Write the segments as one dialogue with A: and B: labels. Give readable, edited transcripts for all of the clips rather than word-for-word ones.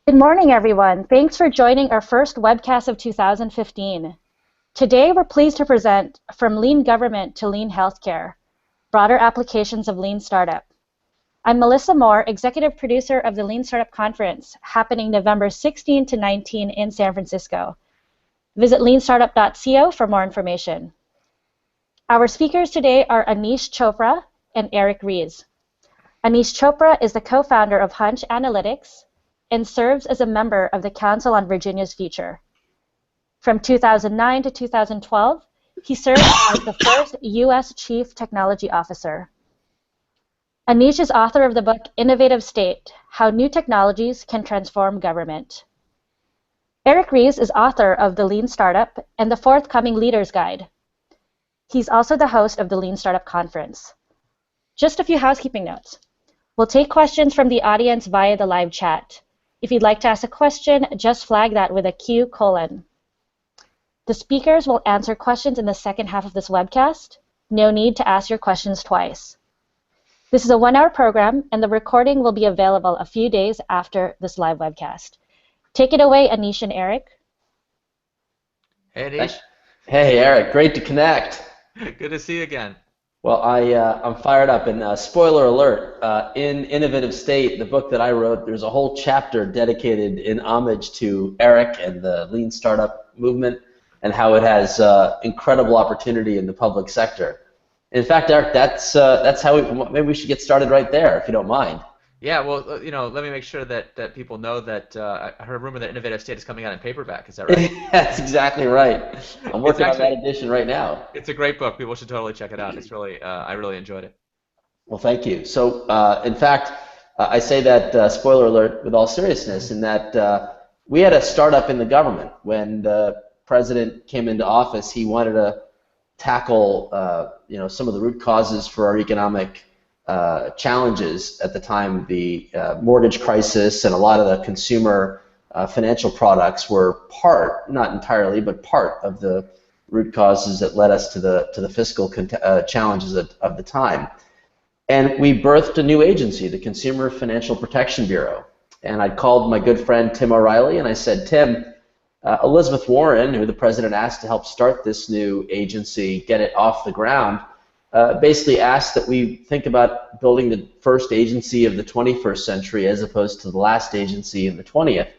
A: Good morning, everyone. Thanks for joining our first webcast of 2015. Today, we're pleased to present From Lean Government to Lean Healthcare, Broader Applications of Lean Startup. I'm Melissa Moore, Executive Producer of the Lean Startup Conference, happening November 16 to 19 in San Francisco. Visit leanstartup.co for more information. Our speakers today are Aneesh Chopra and Eric Ries. Aneesh Chopra is the co-founder of Hunch Analytics and serves as a member of the Council on Virginia's Future. From 2009 to 2012, he served as the first U.S. Chief Technology Officer. Aneesh is author of the book Innovative State: How New Technologies Can Transform Government. Eric Ries is author of The Lean Startup and the forthcoming Leader's Guide. He's also the host of the Lean Startup Conference. Just a few housekeeping notes. We'll take questions from the audience via the live chat. If you'd like to ask a question, just flag that with a Q:. The speakers will answer questions in the second half of this webcast. No need to ask your questions twice. This is a 1-hour program, and the recording will be available a few days after this live webcast. Take it away, Aneesh and Eric.
B: Hey, Aneesh.
C: Hey, Eric. Great to connect.
B: Good to see you again.
C: Well, I'm fired up, and spoiler alert, in Innovative State, the book that I wrote, there's a whole chapter dedicated in homage to Eric and the Lean Startup movement and how it has incredible opportunity in the public sector. In fact, Eric, that's how maybe we should get started right there, if you don't mind.
B: Yeah, well, let me make sure that people know that I heard a rumor that Innovative State is coming out in paperback. Is that right?
C: That's exactly right. I'm working on that edition right now.
B: It's a great book. People should totally check it out. It's really, I really enjoyed it.
C: Well, thank you. So, in fact, I say that, spoiler alert, with all seriousness, in that we had a startup in the government. When the president came into office, he wanted to tackle, some of the root causes for our economic challenges at the time. The mortgage crisis and a lot of the consumer financial products were part, not entirely, but part of the root causes that led us to the fiscal challenges of the time. And we birthed a new agency, the Consumer Financial Protection Bureau. And I called my good friend Tim O'Reilly and I said, Tim, Elizabeth Warren, who the president asked to help start this new agency, get it off the ground, basically asked that we think about building the first agency of the 21st century as opposed to the last agency in the 20th.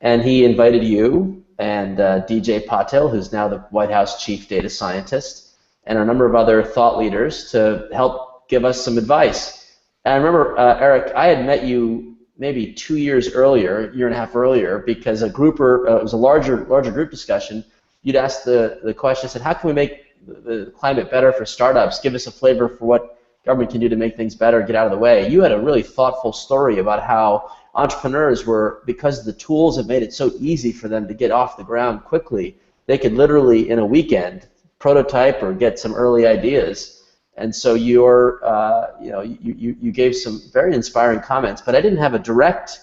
C: And he invited you and DJ Patil, who's now the White House Chief Data Scientist, and a number of other thought leaders to help give us some advice. And I remember, Eric, I had met you maybe 2 years earlier, year and a half earlier, because it was a larger group discussion. You'd asked the question, I said, how can we make the climate better for startups? Give us a flavor for what government can do to make things better, get out of the way. You had a really thoughtful story about how entrepreneurs were, because the tools have made it so easy for them to get off the ground quickly, they could literally in a weekend prototype or get some early ideas. And so you gave some very inspiring comments, but I didn't have a direct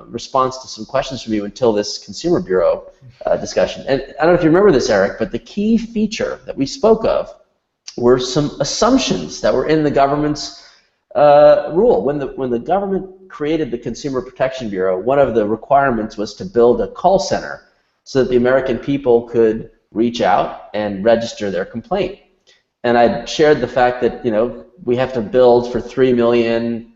C: response to some questions from you until this Consumer Bureau discussion. And I don't know if you remember this, Eric, but the key feature that we spoke of were some assumptions that were in the government's rule. When the government created the Consumer Protection Bureau, one of the requirements was to build a call center so that the American people could reach out and register their complaint. And I shared the fact that we have to build for 3 million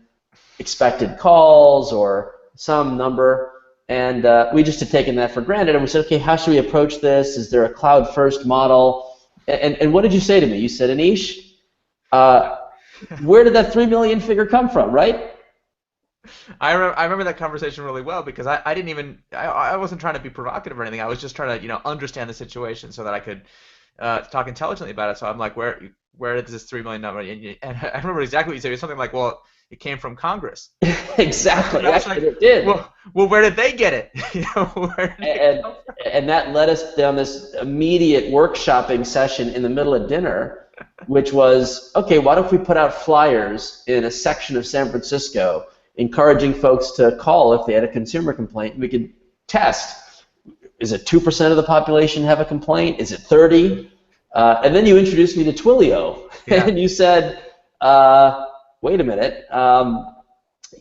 C: expected calls or some number, and we just had taken that for granted, and we said, okay, how should we approach this? Is there a cloud-first model? And what did you say to me? You said, Aneesh, where did that 3 million figure come from, right?
B: I remember that conversation really well because I wasn't trying to be provocative or anything. I was just trying to understand the situation so that I could talk intelligently about it. So I'm like, where did this 3 million number? And I remember exactly what you said. It was something like, well, it came from Congress.
C: Exactly.
B: Actually,
C: like, it did.
B: Well, where did they get it?
C: And that led us down this immediate workshopping session in the middle of dinner, which was, okay, what if we put out flyers in a section of San Francisco encouraging folks to call if they had a consumer complaint? We could test. Is it 2% of the population have a complaint? Is it 30? And then you introduced me to Twilio,
B: yeah.
C: And you said, wait a minute,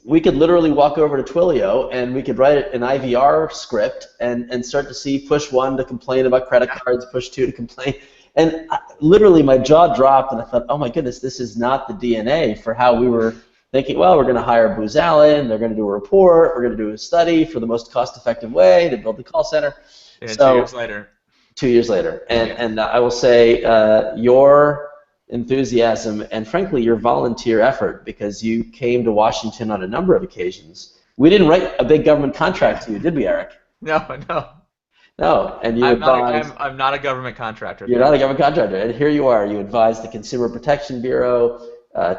C: we could literally walk over to Twilio and we could write an IVR script and start to see push 1 to complain about credit cards, push 2 to complain. And literally my jaw dropped and I thought, oh my goodness, this is not the DNA for how we were thinking, well, we're going to hire Booz Allen, they're going to do a report, we're going to do a study for the most cost-effective way to build the call center.
B: And
C: so,
B: 2 years later.
C: 2 years later. And I will say your enthusiasm and, frankly, your volunteer effort, because you came to Washington on a number of occasions. We didn't write a big government contract to you, did we, Eric?
B: No.
C: No, and you advised.
B: I'm not a government contractor.
C: You're not a government contractor, and here you are. You advised the Consumer Protection Bureau,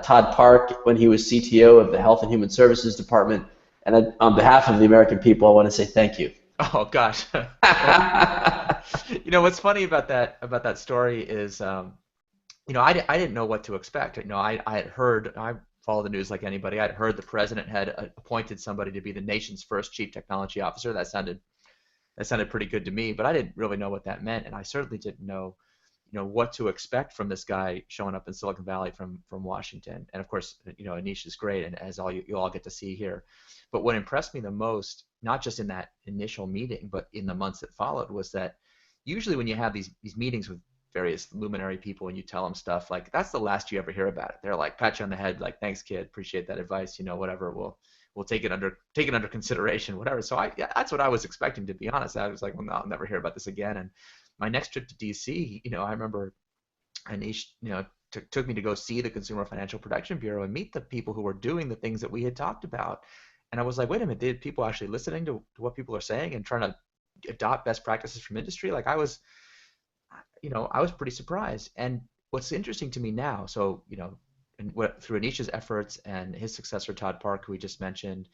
C: Todd Park, when he was CTO of the Health and Human Services Department, and on behalf of the American people, I want to say thank you.
B: Oh gosh. What's funny about that story is, I didn't know what to expect. I had heard, I follow the news like anybody. I'd heard the president had appointed somebody to be the nation's first chief technology officer. That sounded pretty good to me, but I didn't really know what that meant, and I certainly didn't know, what to expect from this guy showing up in Silicon Valley from Washington. And of course, Aneesh is great, and as you all get to see here. But what impressed me the most, not just in that initial meeting, but in the months that followed, was that usually when you have these meetings with various luminary people and you tell them stuff, like, that's the last you ever hear about it. They're like, pat you on the head, like, thanks kid, appreciate that advice, whatever, we'll take it under consideration, whatever. So that's what I was expecting, to be honest. I was like, well, no, I'll never hear about this again. And my next trip to DC, I remember Aneesh, took me to go see the Consumer Financial Protection Bureau and meet the people who were doing the things that we had talked about. And I was like, wait a minute, did people actually listening to what people are saying and trying to adopt best practices from industry? Like, I was pretty surprised. And what's interesting to me now, so, through Aneesh's efforts and his successor, Todd Park, who we just mentioned,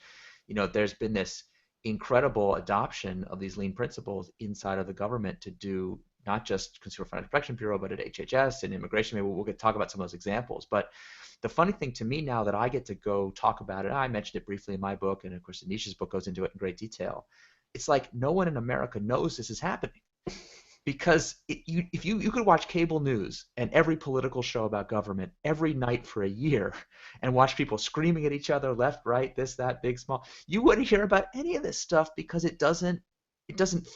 B: there's been this incredible adoption of these lean principles inside of the government to do not just Consumer Financial Protection Bureau, but at HHS and immigration. Maybe we'll get to talk about some of those examples. But the funny thing to me now that I get to go talk about it, I mentioned it briefly in my book, and of course Aneesh's book goes into it in great detail. It's like no one in America knows this is happening. Because if you could watch cable news and every political show about government every night for a year and watch people screaming at each other, left, right, this, that, big, small, you wouldn't hear about any of this stuff because it doesn't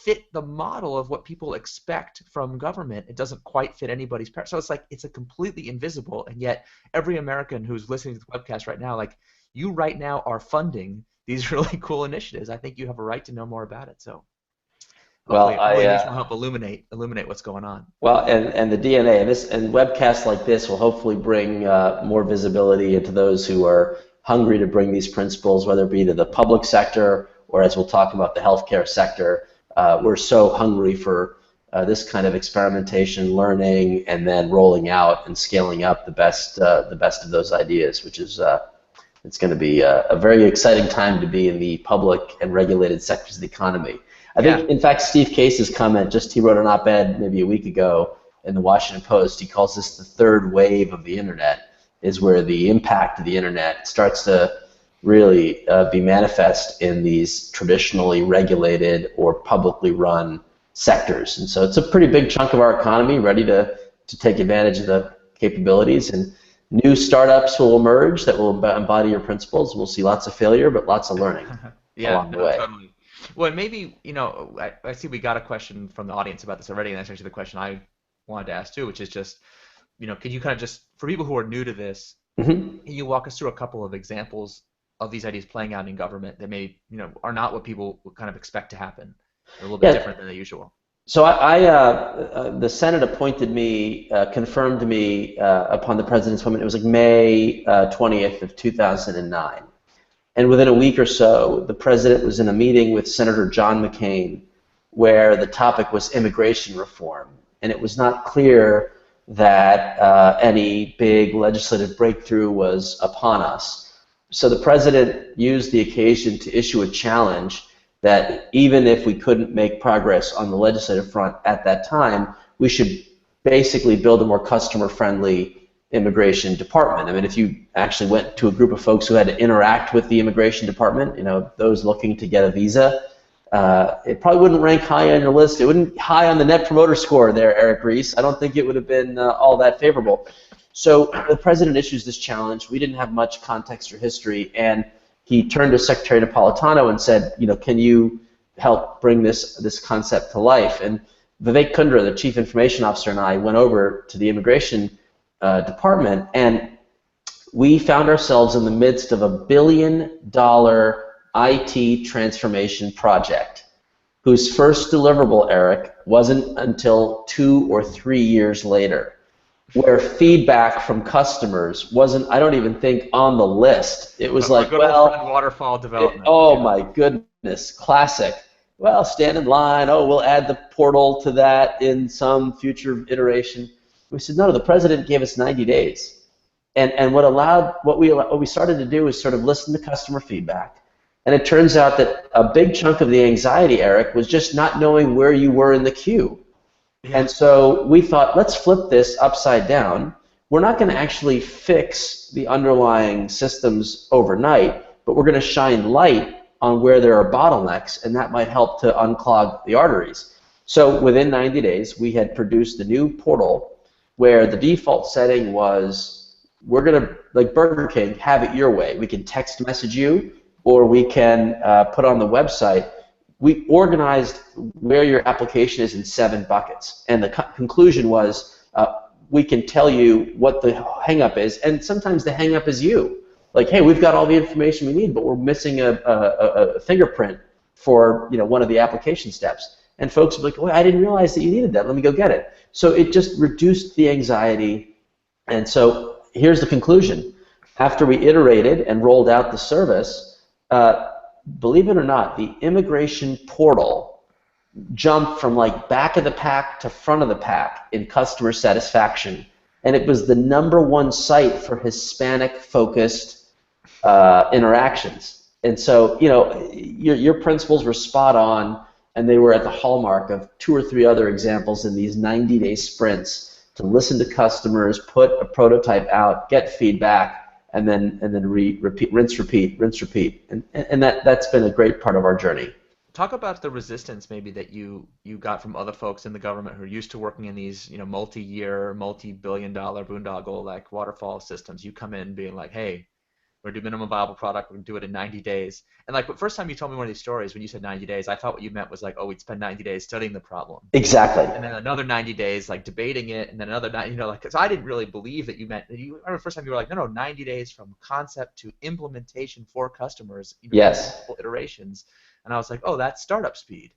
B: fit the model of what people expect from government. It doesn't quite fit anybody's so it's like it's a completely invisible, and yet every American who's listening to the webcast right now, like, you right now are funding these really cool initiatives. I think you have a right to know more about it. So hopefully, Aneesh will help illuminate what's going on.
C: Well, and the DNA and webcasts like this will hopefully bring more visibility into those who are hungry to bring these principles, whether it be to the public sector or, as we'll talk about, the healthcare sector. We're so hungry for this kind of experimentation, learning, and then rolling out and scaling up the best of those ideas, which is it's going to be a very exciting time to be in the public and regulated sectors of the economy. I think, in fact, Steve Case's comment, he wrote an op-ed maybe a week ago in the Washington Post. He calls this the third wave of the internet, is where the impact of the internet starts to really be manifest in these traditionally regulated or publicly run sectors. And so it's a pretty big chunk of our economy ready to take advantage of the capabilities. And new startups will emerge that will embody your principles. We'll see lots of failure, but lots of learning along the way.
B: Totally. Well, and maybe, I see we got a question from the audience about this already, and that's actually the question I wanted to ask too, which is just, can you kind of just, for people who are new to this, can you walk us through a couple of examples of these ideas playing out in government that maybe, are not what people would kind of expect to happen? They're a little bit different than the usual.
C: So the Senate appointed me, confirmed me upon the president's appointment. It was like May 20th of 2009. And within a week or so, the president was in a meeting with Senator John McCain where the topic was immigration reform. And it was not clear that any big legislative breakthrough was upon us. So the president used the occasion to issue a challenge that even if we couldn't make progress on the legislative front at that time, we should basically build a more customer-friendly immigration department. I mean, if you actually went to a group of folks who had to interact with the immigration department, those looking to get a visa, it probably wouldn't rank high on your list. It wouldn't high on the Net Promoter Score there, Eric Ries. I don't think it would have been all that favorable. So the president issues this challenge. We didn't have much context or history, and he turned to Secretary Napolitano and said, can you help bring this concept to life? And Vivek Kundra, the Chief Information Officer, and I went over to the Immigration Department, and we found ourselves in the midst of $1 billion IT transformation project, whose first deliverable, Eric, wasn't until 2 or 3 years later, where feedback from customers wasn't, I don't even think, on the list. It was like,
B: good old friend waterfall development.
C: My goodness, classic. Well, stand in line. Oh, we'll add the portal to that in some future iteration. We said, no, the president gave us 90 days. And what we started to do is sort of listen to customer feedback. And it turns out that a big chunk of the anxiety, Eric, was just not knowing where you were in the queue. Yeah. And so we thought, let's flip this upside down. We're not going to actually fix the underlying systems overnight, but we're going to shine light on where there are bottlenecks, and that might help to unclog the arteries. So within 90 days, we had produced a new portal where the default setting was, we're going to, like Burger King, have it your way. We can text message you, or we can put on the website. We organized where your application is in 7 buckets. And the conclusion was, we can tell you what the hang-up is, and sometimes the hang-up is you. Like, hey, we've got all the information we need, but we're missing a fingerprint for one of the application steps. And folks are like, oh, I didn't realize that you needed that. Let me go get it. So it just reduced the anxiety. And so here's the conclusion. After we iterated and rolled out the service, believe it or not, the immigration portal jumped from like back of the pack to front of the pack in customer satisfaction. And it was the #1 site for Hispanic-focused interactions. And so, your principles were spot on, and they were at the hallmark of 2 or 3 other examples in these 90-day sprints to listen to customers, put a prototype out, get feedback, and then repeat, rinse, repeat. And that's been a great part of our journey.
B: Talk about the resistance maybe that you got from other folks in the government who are used to working in these multi-year, multi-billion-dollar boondoggle like waterfall systems. You come in being like, hey, we're doing minimum viable product. We're gonna do it in 90 days. And like the first time you told me one of these stories, when you said 90 days, I thought what you meant was like, oh, we'd spend 90 days studying the problem.
C: Exactly.
B: And then another 90 days like debating it, and then another 90, because I didn't really believe that you meant. I remember the first time you were like, no, 90 days from concept to implementation for customers.
C: Yes.
B: Multiple iterations. And I was like, oh, that's startup speed.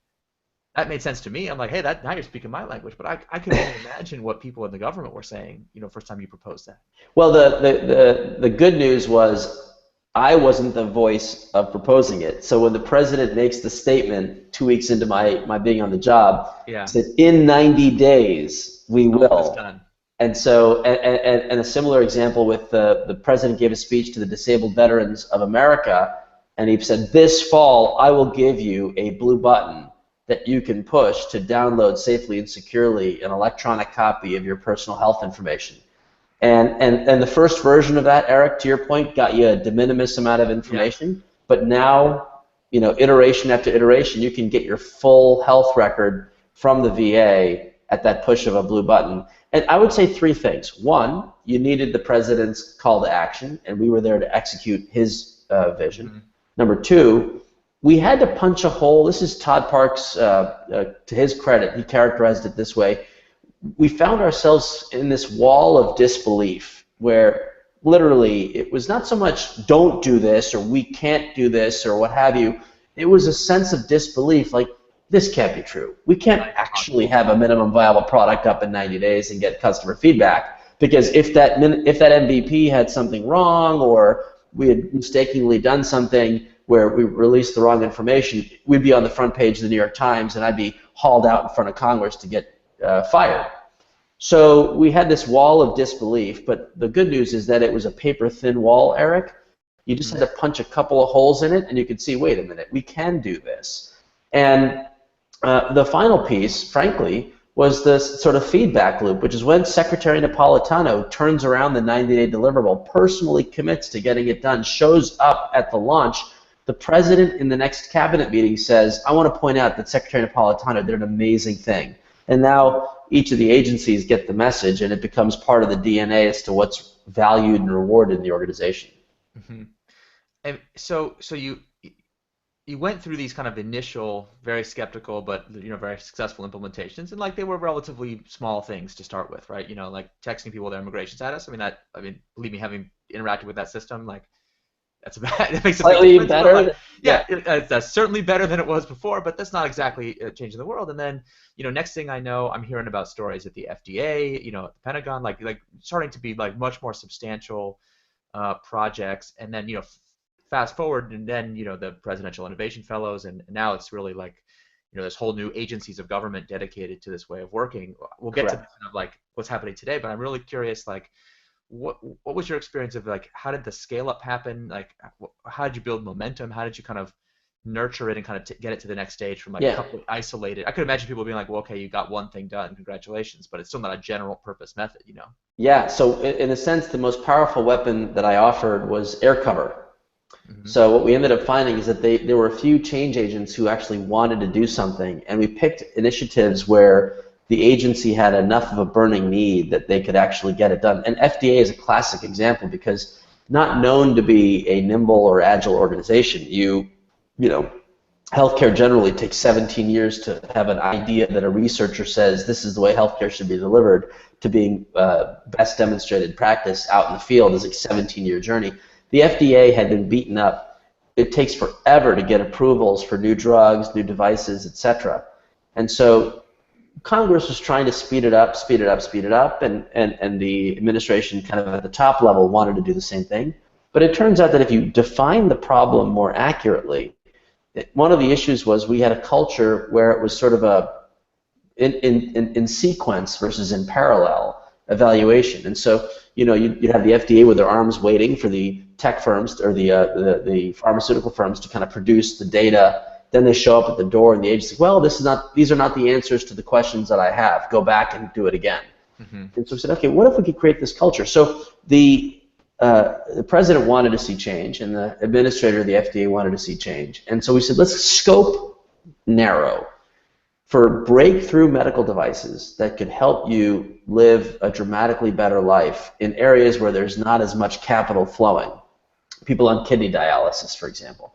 B: That made sense to me. I'm like, hey, now you're speaking my language. But I could only imagine what people in the government were saying, first time you proposed that.
C: Well, the good news was I wasn't the voice of proposing it. So when the president makes the statement 2 weeks into my being on the job,
B: yeah,
C: said in 90 days we will.
B: It's done.
C: And so, and a similar example with the president gave a speech to the disabled veterans of America. And he said, this fall, I will give you a blue button that you can push to download safely and securely an electronic copy of your personal health information. And the first version of that, Eric, to your point, got you a de minimis amount of information. Yeah. But now, iteration after iteration, you can get your full health record from the VA at that push of a blue button. And I would say 3 things. 1, you needed the president's call to action, and we were there to execute his vision. Mm-hmm. Number 2, we had to punch a hole. This is Todd Parks, to his credit, he characterized it this way. We found ourselves in this wall of disbelief where literally it was not so much don't do this or we can't do this or what have you. It was a sense of disbelief, like this can't be true. We can't actually have a minimum viable product up in 90 days and get customer feedback, because if that MVP had something wrong or we had mistakenly done something where we released the wrong information, we'd be on the front page of the New York Times and I'd be hauled out in front of Congress to get fired. So we had this wall of disbelief, but the good news is that it was a paper-thin wall, Eric. You just had to punch a couple of holes in it and you could see, wait a minute, we can do this. And the final piece, frankly, was this sort of feedback loop, which is when Secretary Napolitano turns around the 90-day deliverable, personally commits to getting it done, shows up at the launch. The president in the next cabinet meeting says, I want to point out that Secretary Napolitano did an amazing thing. And now each of the agencies get the message, and it becomes part of the DNA as to what's valued and rewarded in the organization.
B: Mm-hmm. And so you went through these kind of initial, very skeptical, but very successful implementations, and like they were relatively small things to start with, right? Like texting people their immigration status. I mean, believe me, having interacted with that system, like that makes a big
C: Slightly
B: difference. But like,
C: better. Yeah.
B: that's certainly better than it was before, but that's not exactly changing the world. And then, next thing I know, I'm hearing about stories at the FDA, at the Pentagon, like starting to be like much more substantial projects. And then, fast forward, and then, the Presidential Innovation Fellows, and now it's really like, there's whole new agencies of government dedicated to this way of working. We'll get to
C: Correct.
B: kind of like what's happening today, but I'm really curious, like, what was your experience of like how did the scale up happen? Like how did you build momentum? How did you kind of nurture it and kind of get it to the next stage from like a
C: Yeah.
B: couple isolated? I could imagine people being like, well, okay, you got one thing done, congratulations, but it's still not a general purpose method.
C: Yeah. So in a sense, the most powerful weapon that I offered was air cover.
B: Hmm.
C: So what we ended up finding is that there were a few change agents who actually wanted to do something, and we picked initiatives where the agency had enough of a burning need that they could actually get it done. And FDA is a classic example because not known to be a nimble or agile organization. You know, healthcare generally takes 17 years to have an idea that a researcher says this is the way healthcare should be delivered to being best demonstrated practice out in the field is a 17-year journey. The FDA had been beaten up. It takes forever to get approvals for new drugs, new devices, etc. And so Congress was trying to speed it up, speed it up, speed it up, and the administration kind of at the top level wanted to do the same thing. But it turns out that if you define the problem more accurately, one of the issues was we had a culture where it was sort of a in sequence versus in parallel evaluation. And so, you'd have the FDA with their arms waiting for the tech firms or the pharmaceutical firms to kind of produce the data. Then they show up at the door, and the agency, well, these are not the answers to the questions that I have. Go back and do it again.
B: Hmm.
C: And so we said, okay, what if we could create this culture? So the president wanted to see change, and the administrator of the FDA wanted to see change. And so we said, let's scope narrow for breakthrough medical devices that could help you live a dramatically better life in areas where there's not as much capital flowing. People on kidney dialysis, for example.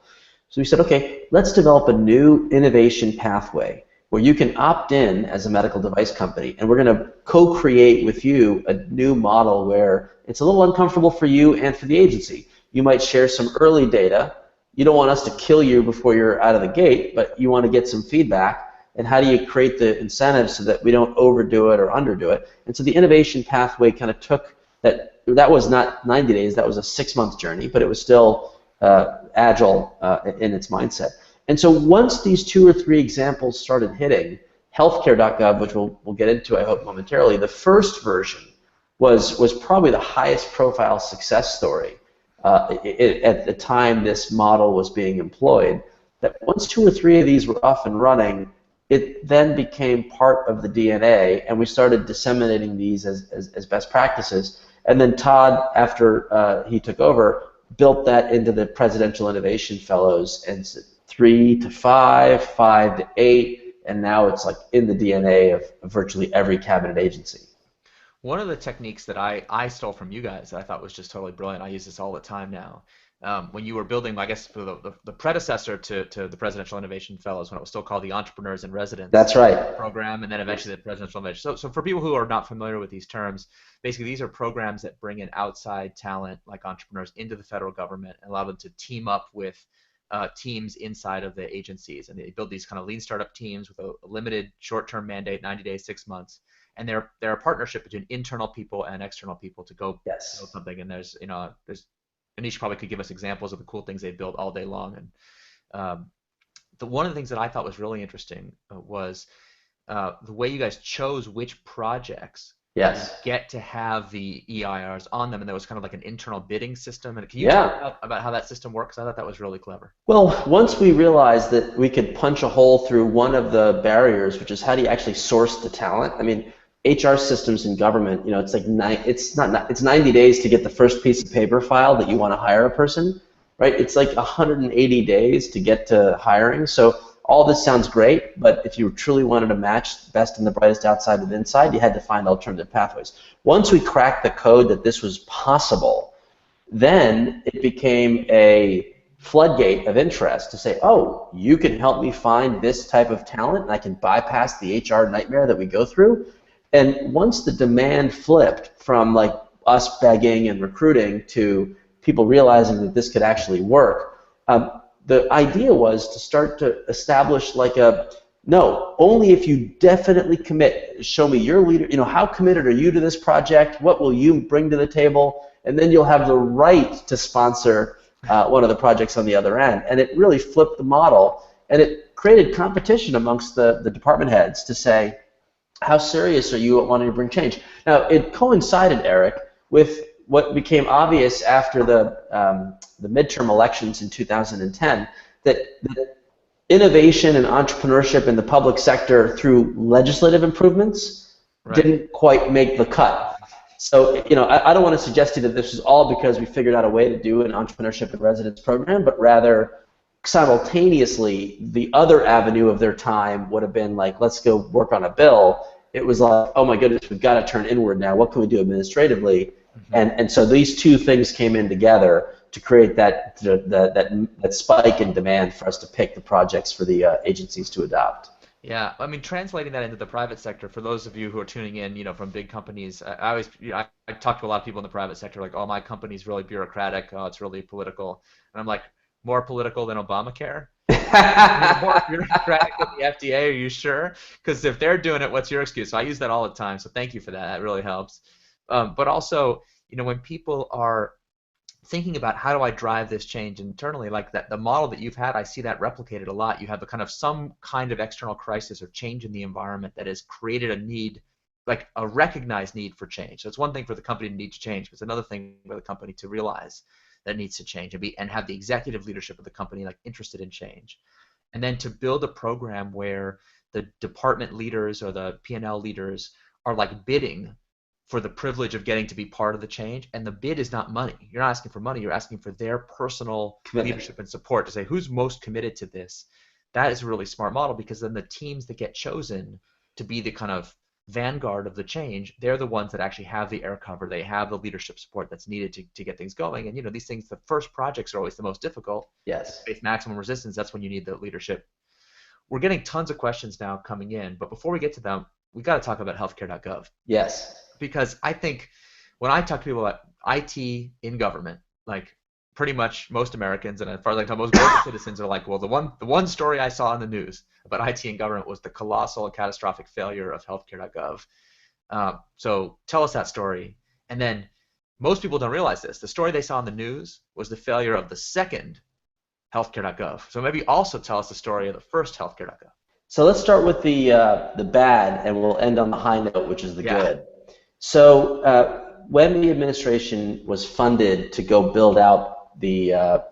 C: So we said, okay, let's develop a new innovation pathway where you can opt in as a medical device company, and we're going to co-create with you a new model where it's a little uncomfortable for you and for the agency. You might share some early data. You don't want us to kill you before you're out of the gate, but you want to get some feedback. And how do you create the incentives so that we don't overdo it or underdo it? And so the innovation pathway kind of took that. That was not 90 days. That was a 6-month journey, but it was still agile in its mindset. And so once these 2 or 3 examples started hitting, healthcare.gov, which we'll get into, I hope, momentarily, the first version was probably the highest profile success story at the time this model was being employed. That once 2 or 3 of these were up and running, it then became part of the DNA, and we started disseminating these as best practices. And then Todd, after he took over, built that into the Presidential Innovation Fellows, and 3 to 5, 5 to 8, and now it's like in the DNA of virtually every cabinet agency.
B: One of the techniques that I stole from you guys that I thought was just totally brilliant, I use this all the time now, when you were building, I guess, for the predecessor to the Presidential Innovation Fellows, when it was still called the Entrepreneurs in Residence
C: That's right.
B: program, and then eventually the Presidential Innovation. So for people who are not familiar with these terms, basically these are programs that bring in outside talent like entrepreneurs into the federal government and allow them to team up with teams inside of the agencies. And they build these kind of lean startup teams with a limited short-term mandate, 90 days, 6 months. And they're a partnership between internal people and external people to go
C: Yes.
B: build something. And there's Aneesh probably could give us examples of the cool things they built all day long. And one of the things that I thought was really interesting was the way you guys chose which projects
C: Yes.
B: get to have the EIRs on them, and there was kind of like an internal bidding system. And can you
C: Yeah.
B: talk about how that system works? I thought that was really clever.
C: Well, once we realized that we could punch a hole through one of the barriers, which is how do you actually source the talent? I mean, HR systems in government, it's like it's 90 days to get the first piece of paper filed that you want to hire a person, right? It's like 180 days to get to hiring. So all this sounds great, but if you truly wanted to match the best and the brightest outside and inside, you had to find alternative pathways. Once we cracked the code that this was possible, then it became a floodgate of interest to say, oh, you can help me find this type of talent, and I can bypass the HR nightmare that we go through. And once the demand flipped from like us begging and recruiting to people realizing that this could actually work, the idea was to start to establish like a, no, only if you definitely commit. Show me your leader, how committed are you to this project? What will you bring to the table? And then you'll have the right to sponsor one of the projects on the other end. And it really flipped the model, and it created competition amongst the department heads to say, how serious are you at wanting to bring change? Now, it coincided, Eric, with what became obvious after the midterm elections in 2010, that innovation and entrepreneurship in the public sector through legislative improvements didn't quite make the cut. So, I don't want to suggest to you that this is all because we figured out a way to do an entrepreneurship in residence program, but rather simultaneously, the other avenue of their time would have been like, let's go work on a bill. It was like, oh my goodness, we've got to turn inward now. What can we do administratively? And so these two things came in together to create that spike in demand for us to pick the projects for the agencies to adopt.
B: Yeah, I mean, translating that into the private sector, for those of you who are tuning in, from big companies, I always, I talk to a lot of people in the private sector, like, oh, my company's really bureaucratic, oh, it's really political, and I'm like, more political than Obamacare? More bureaucratic than the FDA, are you sure? Because if they're doing it, what's your excuse? So I use that all the time, so thank you for that, that really helps. But also, when people are thinking about how do I drive this change internally, like that, the model that you've had, I see that replicated a lot. You have some kind of external crisis or change in the environment that has created a need, like a recognized need for change. So it's one thing for the company to need to change, but it's another thing for the company to realize that it needs to change and have the executive leadership of the company like interested in change. And then to build a program where the department leaders or the P&L leaders are like bidding for the privilege of getting to be part of the change, and the bid is not money. You're not asking for money, you're asking for their personal leadership and support to say who's most committed to this. That is a really smart model, because then the teams that get chosen to be the kind of vanguard of the change, they're the ones that actually have the air cover, they have the leadership support that's needed to get things going. And these things, the first projects are always the most difficult.
C: Yes.
B: Face maximum resistance, that's when you need the leadership. We're getting tons of questions now coming in, but before we get to them, we got to talk about healthcare.gov.
C: Yes.
B: Because I think when I talk to people about IT in government, like pretty much most Americans, and as far as I can tell, most global citizens are like, well, the one story I saw in the news about IT in government was the colossal and catastrophic failure of healthcare.gov. So tell us that story. And then most people don't realize this. The story they saw in the news was the failure of the second healthcare.gov. So maybe also tell us the story of the first healthcare.gov.
C: So let's start with the bad, and we'll end on the high note, which is the good. So when the administration was funded to go build out the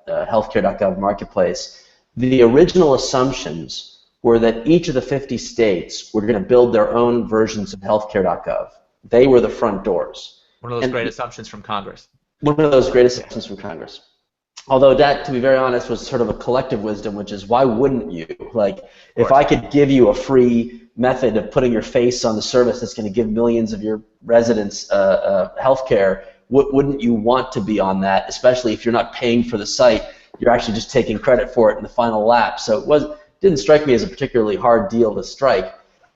C: healthcare.gov marketplace, the original assumptions were that each of the 50 states were going to build their own versions of healthcare.gov. They were the front doors.
B: One of those great assumptions from Congress.
C: One of those great assumptions from Congress. Although that, to be very honest, was sort of a collective wisdom, which is, why wouldn't you? Like, if I could give you a free method of putting your face on the service that's going to give millions of your residents health care, wouldn't you want to be on that, especially if you're not paying for the site, you're actually just taking credit for it in the final lap. So it didn't strike me as a particularly hard deal to strike.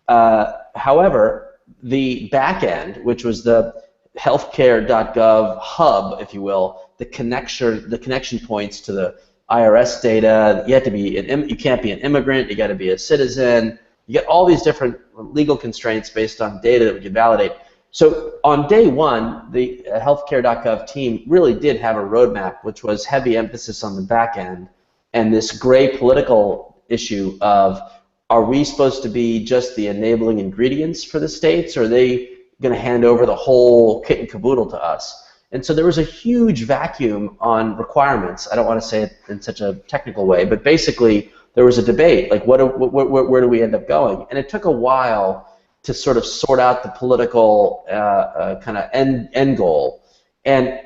C: However, the back end, which was the healthcare.gov hub, if you will, the connection points to the IRS data. You have to be you can't be an immigrant. You got to be a citizen. You get all these different legal constraints based on data that we can validate. So on day one, the healthcare.gov team really did have a roadmap, which was heavy emphasis on the back end and this gray political issue of, are we supposed to be just the enabling ingredients for the states, or are they going to hand over the whole kit and caboodle to us? And so there was a huge vacuum on requirements. I don't want to say it in such a technical way, but basically there was a debate, like where do we end up going? And it took a while to sort of sort out the political kind of end goal. And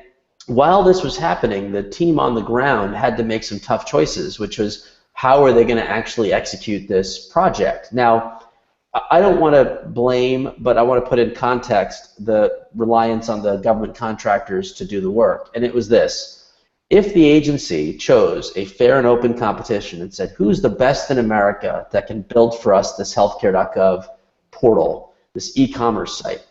C: while this was happening, the team on the ground had to make some tough choices, which was, how are they going to actually execute this project? Now, I don't want to blame, but I want to put in context the reliance on the government contractors to do the work. And it was this. If the agency chose a fair and open competition and said, who's the best in America that can build for us this healthcare.gov portal, this e-commerce site,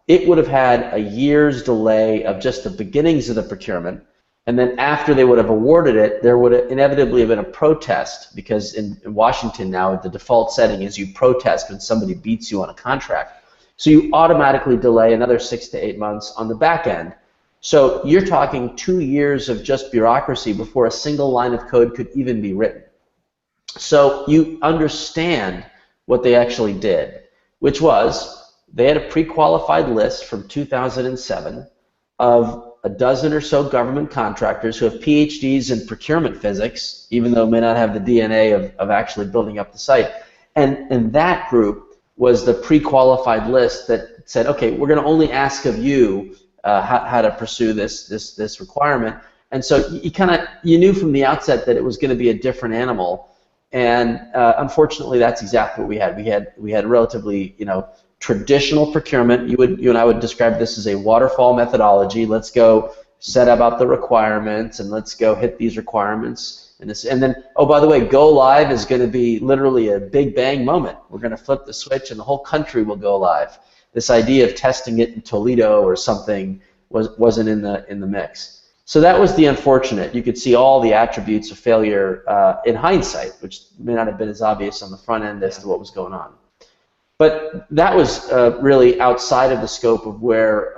C: it would have had a year's delay of just the beginnings of the procurement. And then after they would have awarded it, there would have inevitably have been a protest, because in Washington now the default setting is you protest when somebody beats you on a contract. So you automatically delay another 6 to 8 months on the back end. So you're talking 2 years of just bureaucracy before a single line of code could even be written. So you understand what they actually did, which was they had a pre-qualified list from 2007 of a dozen or so government contractors who have PhDs in procurement physics, even though may not have the DNA of actually building up the site. And that group was the pre-qualified list that said, okay, we're going to only ask of you how to pursue this requirement. And so you knew from the outset that it was going to be a different animal. And unfortunately, that's exactly what we had. We had relatively, traditional procurement. You and I would describe this as a waterfall methodology. Let's go set about the requirements, and let's go hit these requirements. And then, oh, by the way, go live is going to be literally a big bang moment. We're going to flip the switch, and the whole country will go live. This idea of testing it in Toledo or something wasn't in the mix. So that was the unfortunate. You could see all the attributes of failure in hindsight, which may not have been as obvious on the front end as to what was going on. But that was really outside of the scope of where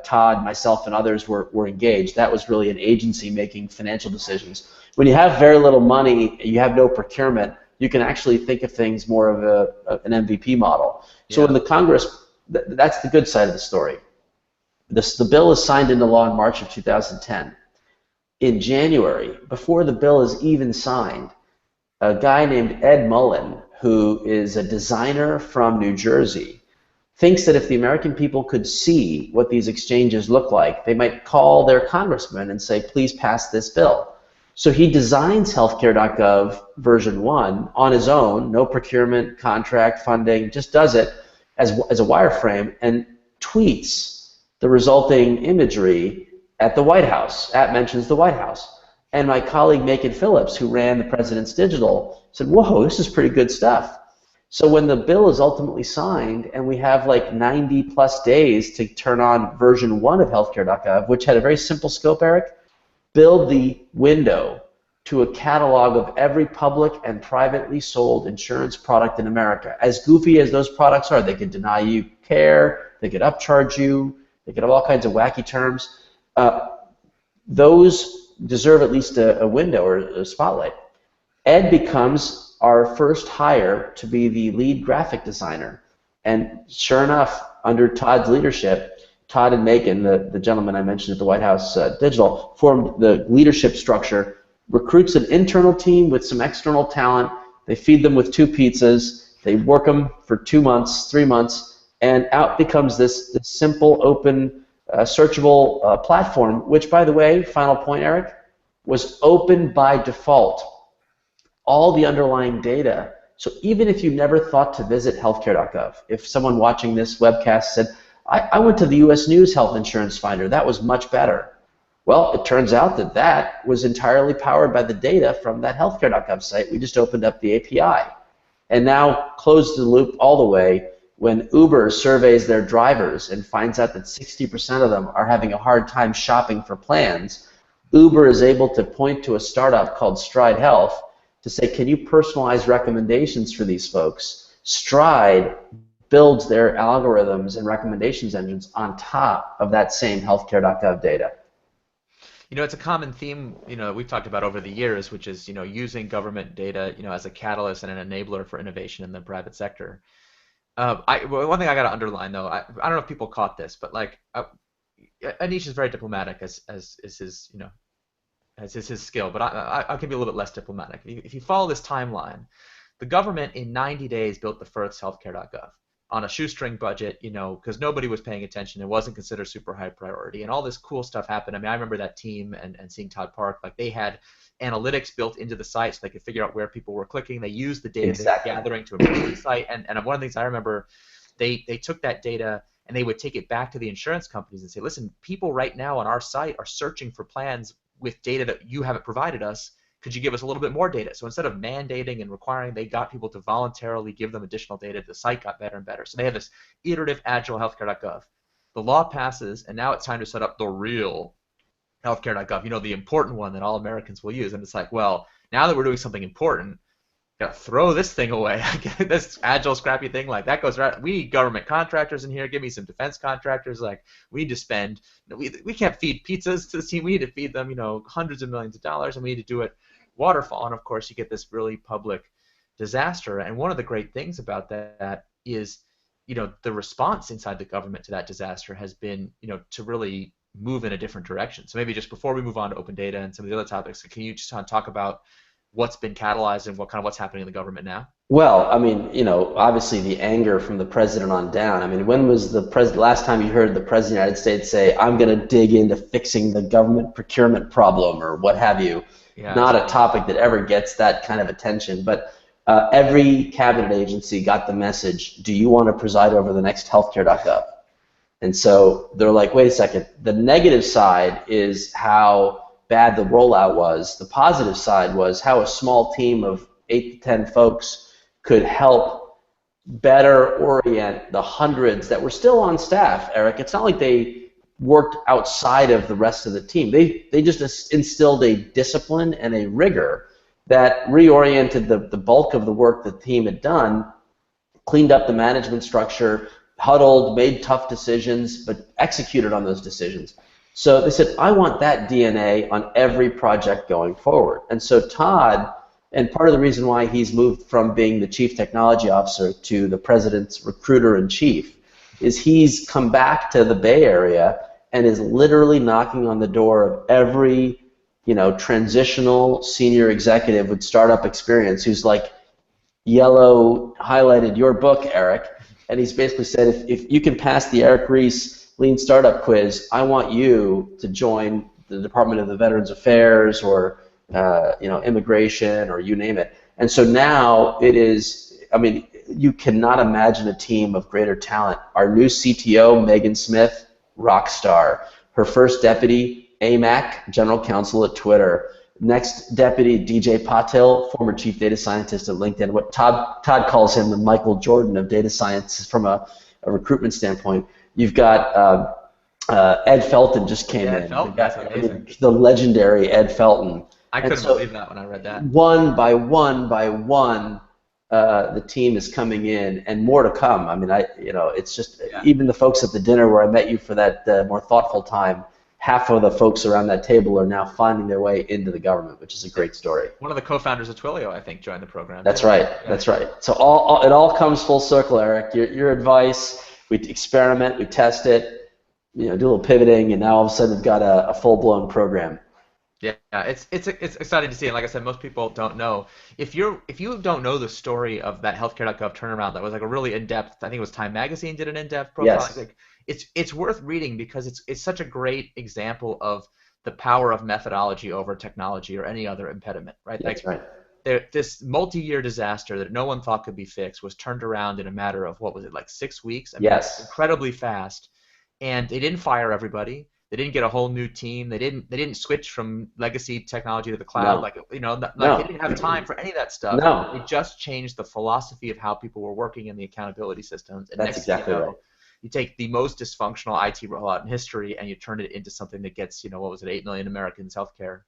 C: Todd, myself, and others were engaged. That was really an agency making financial decisions. When you have very little money, you have no procurement, you can actually think of things more of an MVP model. So when the Congress, that's the good side of the story. The bill is signed into law in March of 2010. In January, before the bill is even signed, a guy named Ed Mullen, who is a designer from New Jersey, thinks that if the American people could see what these exchanges look like, they might call their congressman and say, please pass this bill. So he designs healthcare.gov version 1 on his own, no procurement, contract, funding, just does it as a wireframe and tweets the resulting imagery at the White House, mentions the White House. And my colleague Macon Phillips, who ran the President's Digital, said, whoa, this is pretty good stuff. So when the bill is ultimately signed and we have like 90 plus days to turn on version 1 of healthcare.gov, which had a very simple scope, Eric, build the window to a catalog of every public and privately sold insurance product in America. As goofy as those products are, they could deny you care, they could upcharge you, they could have all kinds of wacky terms. Those deserve at least a window or a spotlight. Ed becomes our first hire to be the lead graphic designer. And sure enough, under Todd's leadership, Todd and Macon, the gentleman I mentioned at the White House Digital, formed the leadership structure, recruits an internal team with some external talent. They feed them with 2 pizzas. They work them for 2 months, 3 months, and out becomes this simple, open, searchable platform, which, by the way, final point, Eric, was open by default. All the underlying data. So even if you never thought to visit healthcare.gov, if someone watching this webcast said, I went to the US News Health Insurance Finder, that was much better. Well, it turns out that was entirely powered by the data from that healthcare.gov site. We just opened up the API. And now closed the loop all the way. When Uber surveys their drivers and finds out that 60% of them are having a hard time shopping for plans, Uber is able to point to a startup called Stride Health to say, can you personalize recommendations for these folks? Stride builds their algorithms and recommendations engines on top of that same healthcare.gov data.
B: It's a common theme, we've talked about over the years, which is, using government data, as a catalyst and an enabler for innovation in the private sector. One thing I got to underline, though, I don't know if people caught this, but Aneesh is very diplomatic, as is his, as is his skill, but I can be a little bit less diplomatic. If you follow this timeline, the government in 90 days built the first healthcare.gov on a shoestring budget, because nobody was paying attention. It wasn't considered super high priority, and all this cool stuff happened. I mean, I remember that team and seeing Todd Park, they had analytics built into the site so they could figure out where people were clicking. They used the data they were gathering to improve the site. And one of the things I remember, they took that data and they would take it back to the insurance companies and say, listen, people right now on our site are searching for plans with data that you haven't provided us, could you give us a little bit more data? So instead of mandating and requiring, they got people to voluntarily give them additional data. The site got better and better. So they have this iterative, agile healthcare.gov. The law passes, and now it's time to set up the real healthcare.gov, the important one that all Americans will use. And it's like, well, now that we're doing something important, gotta throw this thing away. This agile, scrappy thing, like that goes right. We need government contractors in here. Give me some defense contractors. Like we need to spend. We can't feed pizzas to the team. We need to feed them, hundreds of millions of dollars, and we need to do it waterfall. And of course, you get this really public disaster. And one of the great things about that is, the response inside the government to that disaster has been, to really move in a different direction. So maybe just before we move on to open data and some of the other topics, can you just talk about what's been catalyzed and what's happening in the government now?
C: Well, I mean, obviously the anger from the president on down. I mean, when was the last time you heard the president of the United States say, "I'm going to dig into fixing the government procurement problem," or what have you?
B: Yeah,
C: not a topic that ever gets that kind of attention. But every cabinet agency got the message, do you want to preside over the next healthcare.gov? And so they're like, wait a second. The negative side is how bad the rollout was. The positive side was how a small team of 8 to 10 folks could help better orient the hundreds that were still on staff, Eric. It's not like they worked outside of the rest of the team. They just instilled a discipline and a rigor that reoriented the bulk of the work the team had done, cleaned up the management structure, huddled, made tough decisions, but executed on those decisions. So they said, I want that DNA on every project going forward. And so Todd, and part of the reason why he's moved from being the chief technology officer to the president's recruiter-in-chief, is he's come back to the Bay Area and is literally knocking on the door of every, transitional senior executive with startup experience who's like yellow highlighted your book, Eric, and he's basically said, if you can pass the Eric Ries Lean Startup Quiz, I want you to join the Department of the Veterans Affairs or immigration or you name it. And so now it is, I mean, you cannot imagine a team of greater talent. Our new CTO, Megan Smith, rock star. Her first deputy, AMAC, general counsel at Twitter. Next deputy, DJ Patil, former chief data scientist at LinkedIn. What Todd calls him the Michael Jordan of data science from a recruitment standpoint. You've got Ed Felton just came in.
B: Felton, that's amazing.
C: The legendary Ed Felton.
B: I couldn't believe that when I read that.
C: One by one, the team is coming in, and more to come. I mean, it's just even the folks at the dinner where I met you for that more thoughtful time. Half of the folks around that table are now finding their way into the government, which is a great story.
B: One of the co-founders of Twilio, I think, joined the program.
C: That's right. Yeah. That's right. So it all comes full circle, Eric. Your advice, we experiment, we test it, do a little pivoting, and now all of a sudden we've got a full-blown program.
B: Yeah, it's exciting to see, and like I said, most people don't know. If you don't know the story of that healthcare.gov turnaround, that was like a really in-depth. I think it was Time Magazine did an in-depth profile.
C: Yes.
B: Like, it's worth reading because it's such a great example of the power of methodology over technology or any other impediment, right?
C: That's right.
B: This multi-year disaster that no one thought could be fixed was turned around in a matter of, what was it, like 6 weeks? I mean,
C: yes.
B: Incredibly fast, and they didn't fire everybody. They didn't get a whole new team. They didn't switch from legacy technology to the cloud.
C: No.
B: They didn't have time for any of that stuff.
C: No.
B: They just changed the philosophy of how people were working in the accountability systems. And
C: that's exactly right.
B: You take the most dysfunctional IT rollout in history and you turn it into something that gets, 8 million Americans healthcare.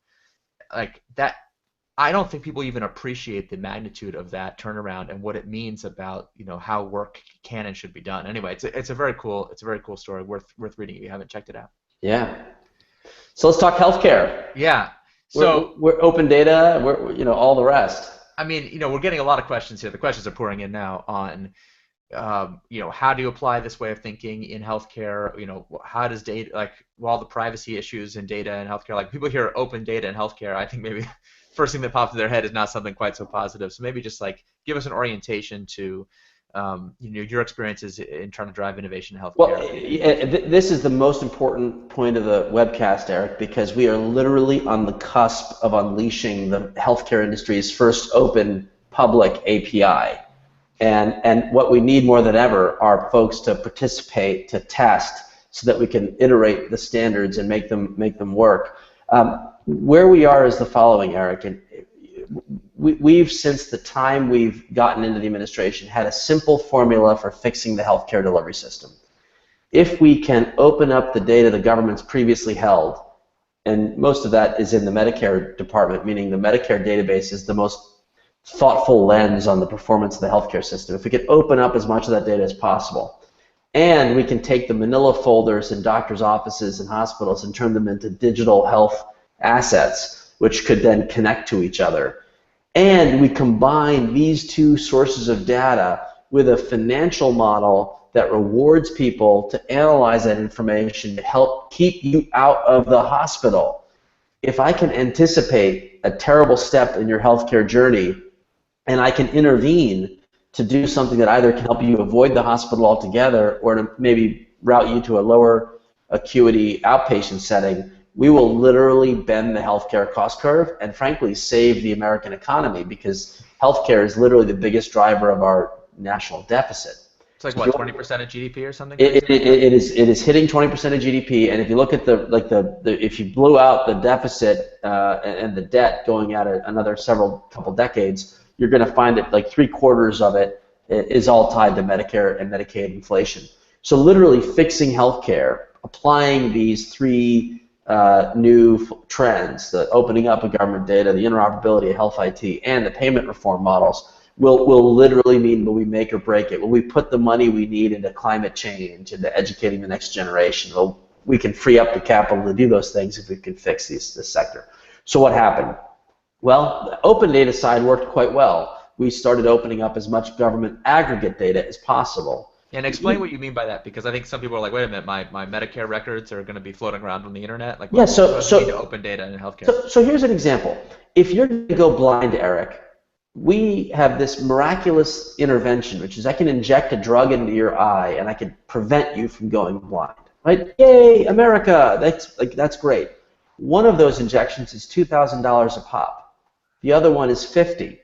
B: Like that, I don't think people even appreciate the magnitude of that turnaround and what it means about, how work can and should be done. Anyway, it's a very cool story, worth reading if you haven't checked it out.
C: Yeah. So let's talk healthcare.
B: Yeah. So
C: we're open data. We're all the rest.
B: I mean, we're getting a lot of questions here. The questions are pouring in now on, how do you apply this way of thinking in healthcare? How does data, all the privacy issues in data and healthcare, like people hear open data in healthcare, I think maybe first thing that pops in their head is not something quite so positive. So maybe just give us an orientation to your experiences in trying to drive innovation in healthcare.
C: Well, this is the most important point of the webcast, Eric, because we are literally on the cusp of unleashing the healthcare industry's first open public API. And what we need more than ever are folks to participate, to test, so that we can iterate the standards and make them work. where we are is the following, Eric. And we've, since the time we've gotten into the administration, had a simple formula for fixing the healthcare delivery system. If we can open up the data the government's previously held, and most of that is in the Medicare department, meaning the Medicare database is the most thoughtful lens on the performance of the healthcare system. If we could open up as much of that data as possible, and we can take the manila folders in doctors' offices and hospitals and turn them into digital health assets, which could then connect to each other, and we combine these two sources of data with a financial model that rewards people to analyze that information to help keep you out of the hospital. If I can anticipate a terrible step in your healthcare journey and I can intervene to do something that either can help you avoid the hospital altogether or to maybe route you to a lower acuity outpatient setting, we will literally bend the healthcare cost curve and frankly save the American economy, because healthcare is literally the biggest driver of our national deficit.
B: It's like what, 20% of GDP or something?
C: It is hitting 20% of GDP, and if you look at if you blew out the deficit and the debt going out another couple decades, you're going to find that like 3/4 of it is all tied to Medicare and Medicaid inflation. So literally fixing healthcare, applying these three new trends, the opening up of government data, the interoperability of health IT, and the payment reform models, will literally mean, will we make or break it? Will we put the money we need into climate change, into educating the next generation? Well, we can free up the capital to do those things if we can fix this sector. So what happened? Well, the open data side worked quite well. We started opening up as much government aggregate data as possible.
B: And explain what you mean by that, because I think some people are like, wait a minute, my Medicare records are going to be floating around on the internet. Like, what does it mean to open data in healthcare?
C: So here's an example. If you're going to go blind, Eric, we have this miraculous intervention, which is I can inject a drug into your eye and I can prevent you from going blind. Right? Yay, America! That's great. One of those injections is $2,000 a pop. The other one is $50.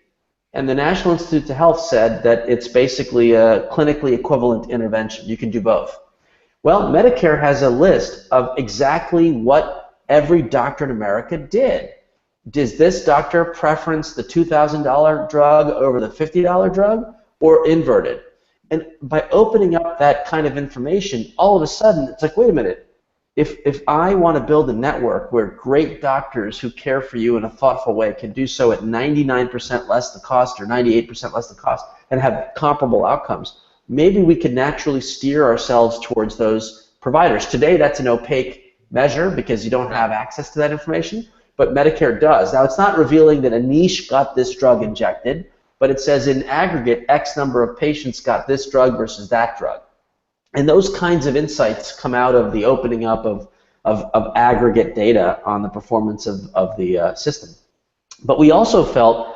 C: And the National Institute of Health said that it's basically a clinically equivalent intervention. You can do both. Well, Medicare has a list of exactly what every doctor in America did. Does this doctor preference the $2,000 drug over the $50 drug, or inverted? And by opening up that kind of information, all of a sudden it's like, wait a minute. If I want to build a network where great doctors who care for you in a thoughtful way can do so at 99% less the cost or 98% less the cost and have comparable outcomes, maybe we could naturally steer ourselves towards those providers. Today that's an opaque measure because you don't have access to that information, but Medicare does. Now it's not revealing that Aneesh got this drug injected, but it says in aggregate X number of patients got this drug versus that drug. And those kinds of insights come out of the opening up of aggregate data on the performance of the system. But we also felt,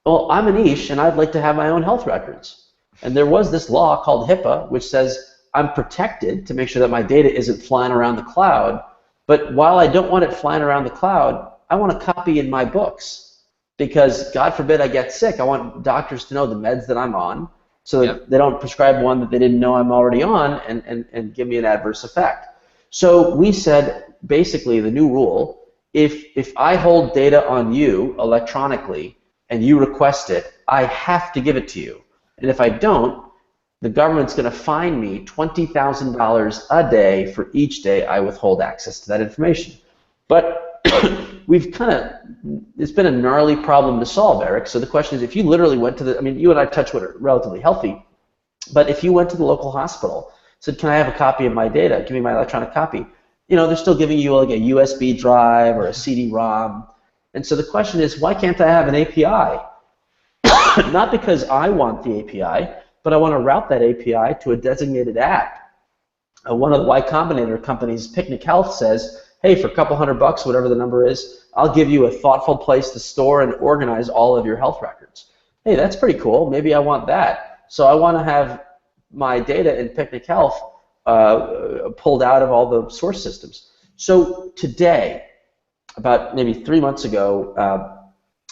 C: well, I'm Aneesh and I'd like to have my own health records. And there was this law called HIPAA which says I'm protected to make sure that my data isn't flying around the cloud, but while I don't want it flying around the cloud, I want a copy in my books because God forbid I get sick. I want doctors to know the meds that I'm on, so that they don't prescribe one that they didn't know I'm already on and give me an adverse effect. So we said, basically, the new rule, if I hold data on you electronically and you request it, I have to give it to you. And if I don't, the government's going to fine me $20,000 a day for each day I withhold access to that information. But it's been a gnarly problem to solve, Eric. So the question is, if you literally went to you and I touch wood are relatively healthy, but if you went to the local hospital, said, can I have a copy of my data? Give me my electronic copy. They're still giving you like a USB drive or a CD-ROM. And so the question is, why can't I have an API? Not because I want the API, but I want to route that API to a designated app. One of the Y Combinator companies, Picnic Health, says, hey, for a couple $100, whatever the number is, I'll give you a thoughtful place to store and organize all of your health records. Hey, that's pretty cool. Maybe I want that. So I want to have my data in Picnic Health pulled out of all the source systems. So today, about maybe 3 months ago,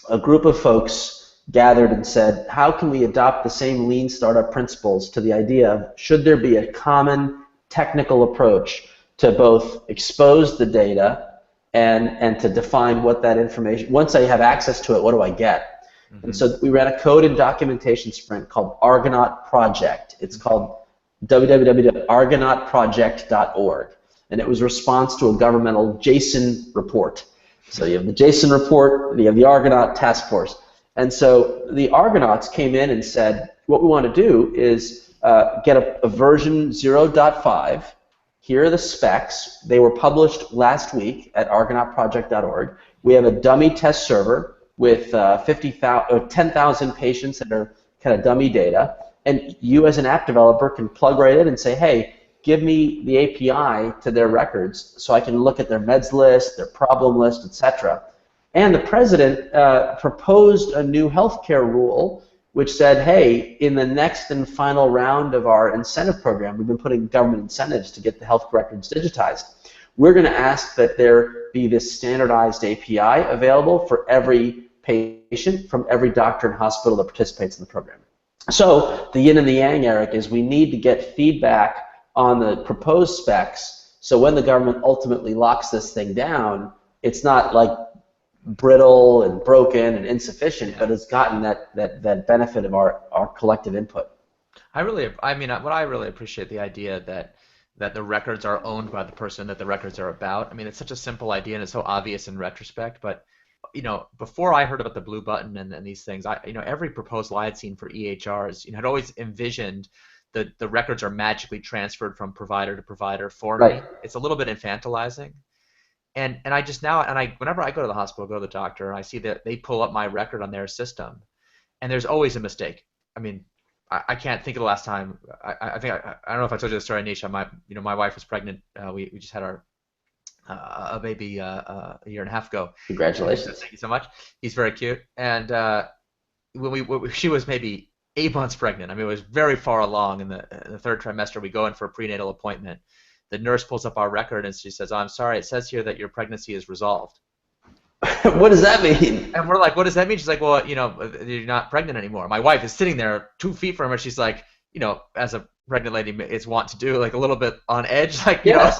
C: a group of folks gathered and said, how can we adopt the same lean startup principles to the idea of should there be a common technical approach to both expose the data and to define what that information, once I have access to it, what do I get?
B: Mm-hmm.
C: And so we ran a code and documentation sprint called Argonaut Project. It's called www.argonautproject.org. And it was a response to a governmental JSON report. So you have the JSON report, you have the Argonaut task force. And so the Argonauts came in and said, what we want to do is get a version 0.5. Here are the specs. They were published last week at argonautproject.org. We have a dummy test server with 10,000 patients that are kind of dummy data. And you as an app developer can plug right in and say, hey, give me the API to their records so I can look at their meds list, their problem list, etc. And the president proposed a new healthcare rule which said, hey, in the next and final round of our incentive program, we've been putting government incentives to get the health records digitized. We're going to ask that there be this standardized API available for every patient from every doctor and hospital that participates in the program. So the yin and the yang, Eric, is we need to get feedback on the proposed specs so when the government ultimately locks this thing down, it's not like brittle and broken and insufficient, but it's gotten that benefit of our collective input.
B: I really appreciate the idea that the records are owned by the person that the records are about. I mean, it's such a simple idea and it's so obvious in retrospect, but before I heard about the blue button and these things, every proposal I had seen for EHRs, had always envisioned that the records are magically transferred from provider to provider for me. It's a little bit infantilizing. And I just now, whenever I go to the hospital, go to the doctor, and I see that they pull up my record on their system, and there's always a mistake. I mean, I can't think of the last time. I don't know if I told you the story, Aneesh. My wife was pregnant. We just had our a baby a year and a half ago.
C: Congratulations!
B: Thank you so much. He's very cute. And when she was maybe 8 months pregnant. I mean, it was very far along in the third trimester. We go in for a prenatal appointment. The nurse pulls up our record and she says, "Oh, I'm sorry, it says here that your pregnancy is resolved."
C: What does that mean?
B: And we're like, "What does that mean?" She's like, "Well, you're not pregnant anymore." My wife is sitting there 2 feet from her. She's like, as a pregnant lady is wont to do, like a little bit on edge, like,
C: Yes.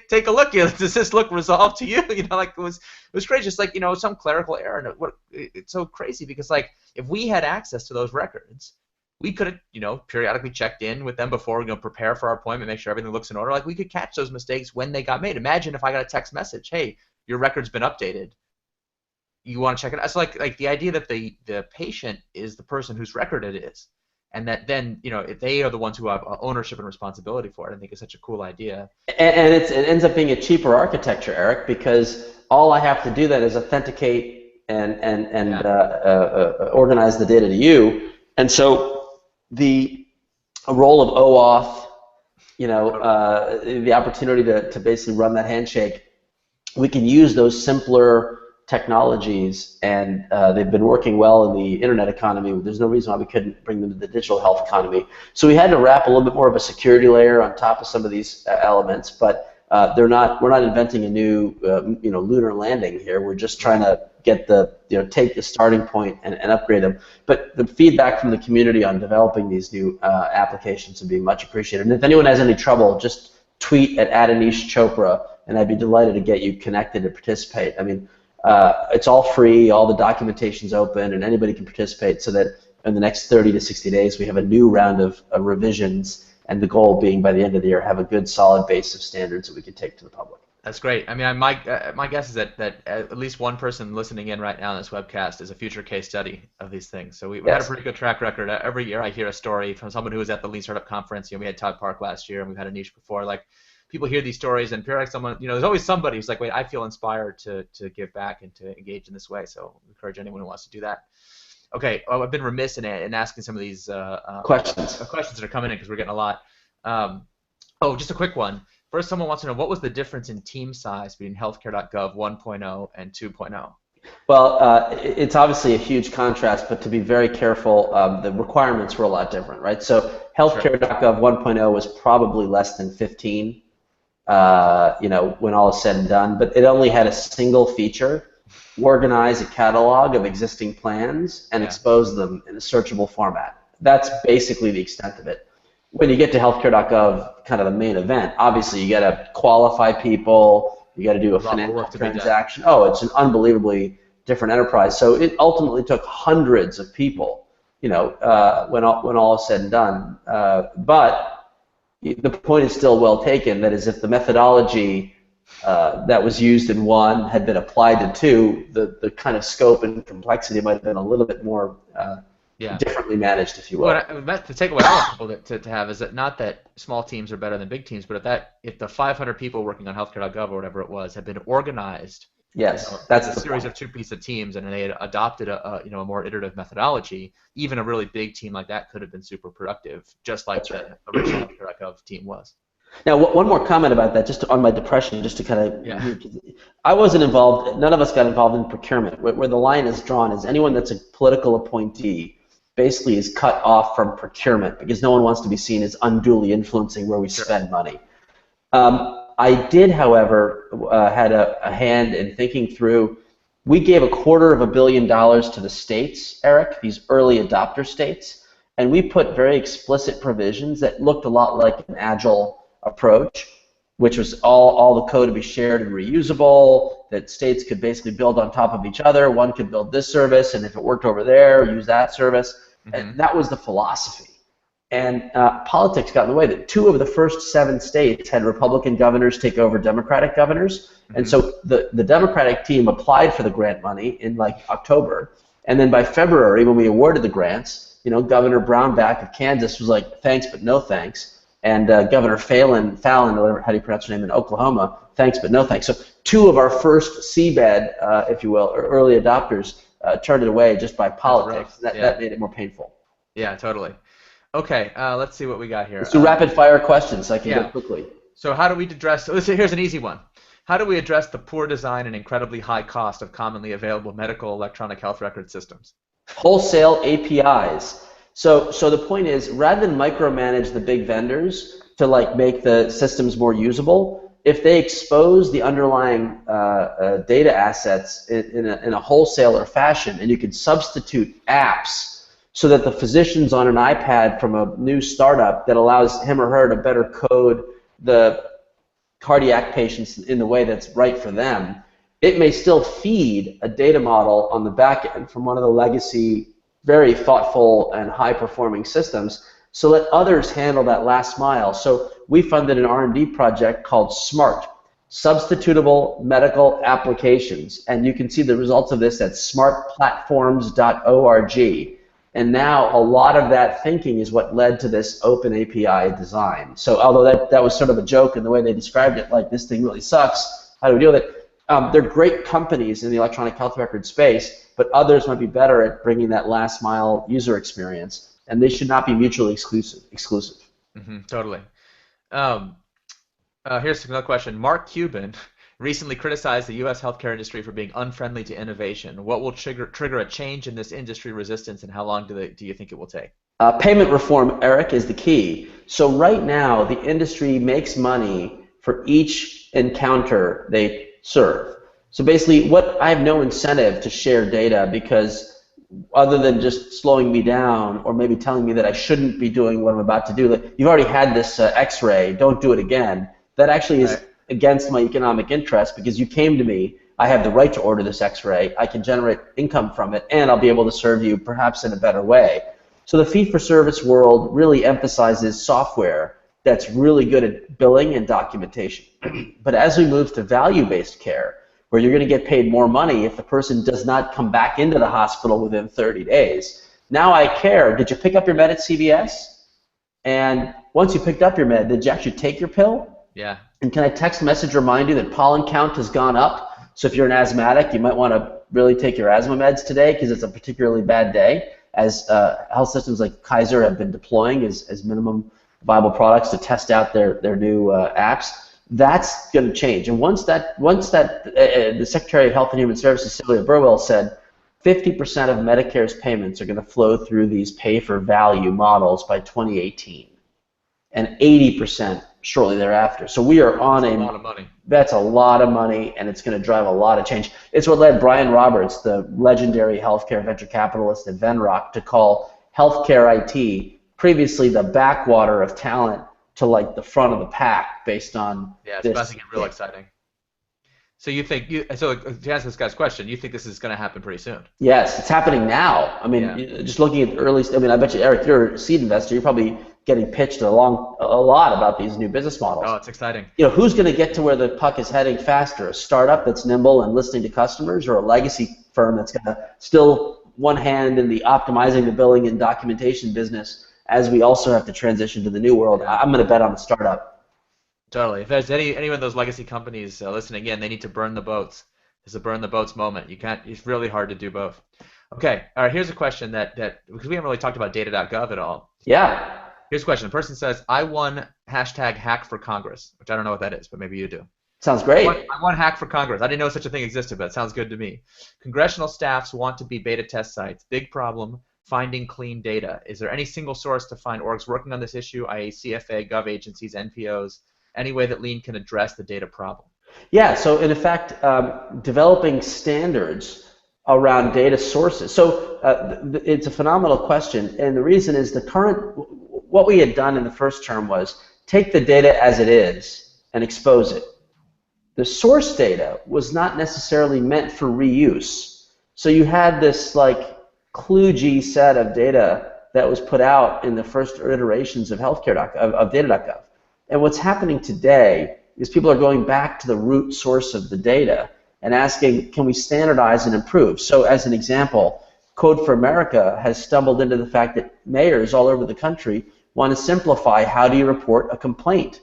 B: take a look. Does this look resolved to you? Like it was crazy. Just like, some clerical error. And it's so crazy because, like, if we had access to those records, we could have, periodically checked in with them before, prepare for our appointment, make sure everything looks in order. Like, we could catch those mistakes when they got made. Imagine if I got a text message, "Hey, your record's been updated. You want to check it out?" So like the idea that the patient is the person whose record it is, and that then they are the ones who have ownership and responsibility for it. I think is such a cool idea.
C: And it ends up being a cheaper architecture, Eric, because all I have to do then is authenticate and organize the data to you. And so the role of OAuth, the opportunity to basically run that handshake, we can use those simpler technologies, and they've been working well in the internet economy. There's no reason why we couldn't bring them to the digital health economy. So we had to wrap a little bit more of a security layer on top of some of these elements, but we're not inventing a new lunar landing here. We're just trying to get take the starting point and upgrade them. But the feedback from the community on developing these new applications would be much appreciated. And if anyone has any trouble, just tweet at @Aneesh Chopra, and I'd be delighted to get you connected and participate. I mean, it's all free, all the documentation's open, and anybody can participate, so that in the next 30 to 60 days we have a new round of revisions, and the goal being by the end of the year have a good solid base of standards that we can take to the public.
B: That's great. I mean, my guess is that at least one person listening in right now on this webcast is a future case study of these things. So we had a pretty good track record. Every year I hear a story from someone who was at the Lean Startup Conference. We had Todd Park last year, and we've had Aneesh before. Like, people hear these stories, and periodically someone, there's always somebody who's like, "Wait, I feel inspired to give back and to engage in this way." So I encourage anyone who wants to do that. Okay, I've been remiss in asking some of these questions that are coming in because we're getting a lot. Just a quick one. First, someone wants to know, what was the difference in team size between healthcare.gov 1.0 and 2.0?
C: Well, it's obviously a huge contrast, but to be very careful, the requirements were a lot different, right? So healthcare.gov 1.0 was probably less than 15, when all is said and done, but it only had a single feature: organize a catalog of existing plans and expose them in a searchable format. That's basically the extent of it. When you get to healthcare.gov, kind of the main event, obviously you got to qualify people, You got to do a
B: A lot more
C: financial
B: work to be done.
C: transaction. Oh, it's an unbelievably different enterprise. So it ultimately took hundreds of people, when all is said and done. But the point is still well taken. That is, if the methodology that was used in one had been applied to two, the kind of scope and complexity might have been a little bit more differently managed, if you will.
B: The takeaway I want people to have is that not that small teams are better than big teams, but if the 500 people working on healthcare.gov or whatever it was had been organized,
C: yes, that's
B: as a series of two-piece teams, and they had adopted a more iterative methodology, even a really big team like that could have been super productive, just like the original healthcare.gov team was.
C: Now, one more comment about that, just on my depression, just to kind of, I wasn't involved, none of us got involved in procurement. Where the line is drawn is anyone that's a political appointee basically is cut off from procurement because no one wants to be seen as unduly influencing where we spend money. I did, however, had a hand in thinking through, we gave $250 million to the states, Eric, these early adopter states, and we put very explicit provisions that looked a lot like an agile approach, which was all the code to be shared and reusable, that states could basically build on top of each other. One could build this service, and if it worked over there, use that service. And that was the philosophy. And politics got in the way. That 2 of the first 7 states had Republican governors take over Democratic governors. And so the Democratic team applied for the grant money in like October. And then by February, when we awarded the grants, Governor Brownback of Kansas was like, thanks, but no thanks. And Governor Fallon, or whatever, how do you pronounce her name, in Oklahoma, thanks, but no thanks. So 2 of our first seabed, if you will, or early adopters, turned it away just by politics. That made it more painful.
B: Yeah, totally. Okay, let's see what we got here.
C: Let's do rapid fire questions so I can go quickly.
B: So how do we address, here's an easy one. How do we address the poor design and incredibly high cost of commonly available medical electronic health record systems?
C: Wholesale APIs. So the point is, rather than micromanage the big vendors to make the systems more usable, if they expose the underlying data assets in a wholesaler fashion, and you could substitute apps so that the physician's on an iPad from a new startup that allows him or her to better code the cardiac patients in the way that's right for them, it may still feed a data model on the back end from one of the legacy, very thoughtful and high-performing systems, so let others handle that last mile. So we funded an R&D project called SMART, Substitutable Medical Applications, and you can see the results of this at smartplatforms.org. And now a lot of that thinking is what led to this open API design. So although that was sort of a joke in the way they described it, like this thing really sucks, how do we deal with it? They're great companies in the electronic health record space, but others might be better at bringing that last mile user experience, and they should not be mutually exclusive.
B: Totally. Here's another question. Mark Cuban recently criticized the U.S. healthcare industry for being unfriendly to innovation. What will trigger a change in this industry resistance, and how long do you think it will take?
C: Payment reform, Eric, is the key. So right now, the industry makes money for each encounter they serve. So basically, I have no incentive to share data, because other than just slowing me down or maybe telling me that I shouldn't be doing what I'm about to do, you've already had this X-ray, don't do it again. That actually is against my economic interest, because you came to me, I have the right to order this X-ray, I can generate income from it, and I'll be able to serve you perhaps in a better way. So the fee-for-service world really emphasizes software that's really good at billing and documentation. But as we move to value-based care, where you're going to get paid more money if the person does not come back into the hospital within 30 days, now I care, did you pick up your med at CVS? And once you picked up your med, did you actually take your pill?
B: Yeah.
C: And can I text message remind you that pollen count has gone up? So if you're an asthmatic, you might want to really take your asthma meds today because it's a particularly bad day, as health systems like Kaiser have been deploying as minimum viable products to test out their new apps. That's going to change. And once that the Secretary of Health and Human Services, Sylvia Burwell, said 50% of Medicare's payments are going to flow through these pay-for-value models by 2018, and 80% shortly thereafter. So we are on
B: a lot of money.
C: That's a lot of money, and it's going to drive a lot of change. It's what led Brian Roberts, the legendary healthcare venture capitalist at Venrock, to call healthcare IT previously the backwater of talent to the front of the pack based on
B: it's about to get real exciting. So you think so to answer this guy's question, you think this is going to happen pretty soon?
C: Yes, it's happening now. I mean,
B: Yeah.
C: just looking at early, I mean, I bet you, Eric, you're a seed investor. You're probably getting pitched a lot about these new business models.
B: Oh, it's exciting.
C: Who's going to get to where the puck is heading faster? A startup that's nimble and listening to customers, or a legacy firm that's going to still one hand in the optimizing the billing and documentation business as we also have to transition to the new world?
B: Yeah.
C: I'm going to bet on the startup.
B: Totally. If there's any of those legacy companies listening in, they need to burn the boats. It's a burn the boats moment. You can't. It's really hard to do both. Okay. All right. Here's a question that because we haven't really talked about data.gov at all.
C: Yeah.
B: Here's a question. The person says, I won #hack for Congress, which I don't know what that is, but maybe you do.
C: Sounds great.
B: I won hack for Congress. I didn't know such a thing existed, but it sounds good to me. Congressional staffs want to be beta test sites. Big problem, finding clean data. Is there any single source to find orgs working on this issue, i.e. CFA, gov agencies, NPOs, any way that Lean can address the data problem?
C: Yeah, so in effect, developing standards around data sources. So it's a phenomenal question, and the reason is what we had done in the first term was take the data as it is and expose it. The source data was not necessarily meant for reuse. So you had this like kludgy set of data that was put out in the first iterations of of data.gov. And what's happening today is people are going back to the root source of the data and asking, can we standardize and improve? So as an example, Code for America has stumbled into the fact that mayors all over the country want to simplify how do you report a complaint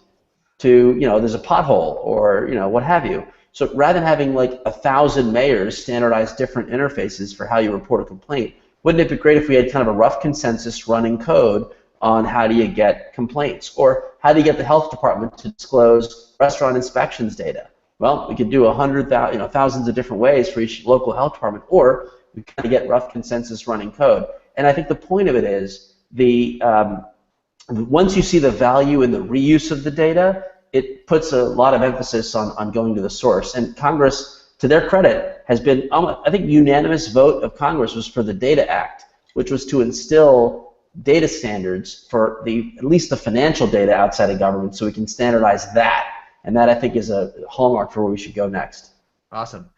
C: to, there's a pothole or, what have you. So rather than having like 1,000 mayors standardize different interfaces for how you report a complaint, wouldn't it be great if we had kind of a rough consensus running code on how do you get complaints, or how do you get the health department to disclose restaurant inspections data? Well, we could do thousands of different ways for each local health department, or we kind of get rough consensus running code. And I think the point of it is once you see the value in the reuse of the data, it puts a lot of emphasis on going to the source. And Congress, to their credit, has been, I think, unanimous vote of Congress was for the Data Act, which was to instill data standards for at least the financial data outside of government, so we can standardize that. And that, I think, is a hallmark for where we should go next.
B: Awesome.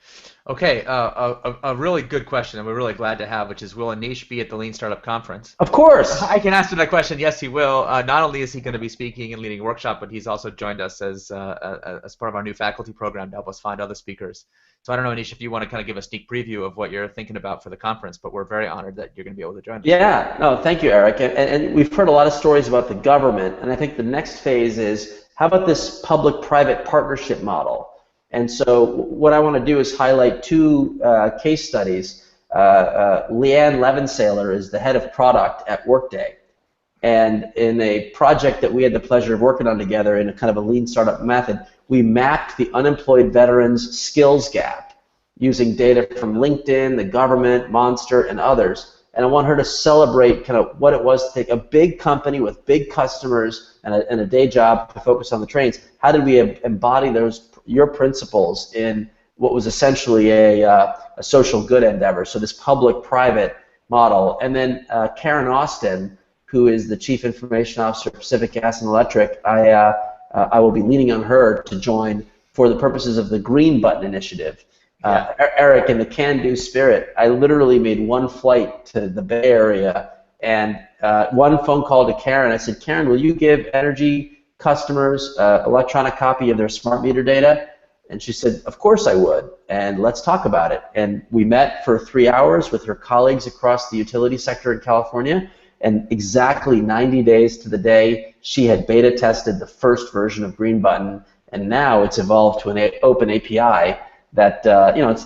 B: Okay, a really good question, and we're really glad to have, which is, will Aneesh be at the Lean Startup Conference?
C: Of course.
B: I can answer that question. Yes, he will. Not only is he going to be speaking and leading a workshop, but he's also joined us as part of our new faculty program to help us find other speakers. So I don't know, Aneesh, if you want to kind of give a sneak preview of what you're thinking about for the conference, but we're very honored that you're going to be able to join us.
C: Yeah, no, thank you, Eric. And we've heard a lot of stories about the government, and I think the next phase is, how about this public-private partnership model? And so what I want to do is highlight two case studies. Leanne Levensaler is the head of product at Workday. And in a project that we had the pleasure of working on together in a kind of a lean startup method, we mapped the unemployed veterans skills gap using data from LinkedIn, the government, Monster, and others. And I want her to celebrate kind of what it was to take a big company with big customers and a day job to focus on the trains. How did we embody your principles in what was essentially a social good endeavor? So this public-private model. And then Karen Austin, who is the Chief Information Officer at Pacific Gas and Electric, I will be leaning on her to join for the purposes of the Green Button Initiative. Eric, in the can-do spirit, I literally made one flight to the Bay Area and one phone call to Karen. I said, Karen, will you give energy customers electronic copy of their smart meter data? And she said, of course I would, and let's talk about it. And we met for 3 hours with her colleagues across the utility sector in California, and exactly 90 days to the day, she had beta tested the first version of Green Button, and now it's evolved to an open API that,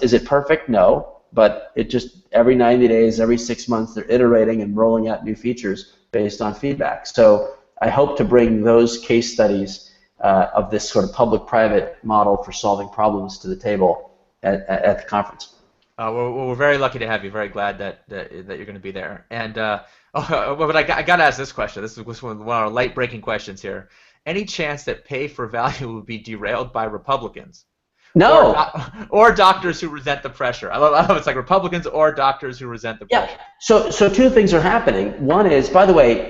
C: is it perfect? No, but it just, every 90 days, every 6 months, they're iterating and rolling out new features based on feedback. So I hope to bring those case studies of this sort of public-private model for solving problems to the table at the conference.
B: We're very lucky to have you. Very glad that you're going to be there. And but I got to ask this question. This is one of our light-breaking questions here. Any chance that pay for value will be derailed by Republicans?
C: No.
B: Or doctors who resent the pressure. I love it's like Republicans or doctors who resent the pressure.
C: Yeah. So two things are happening. One is, by the way,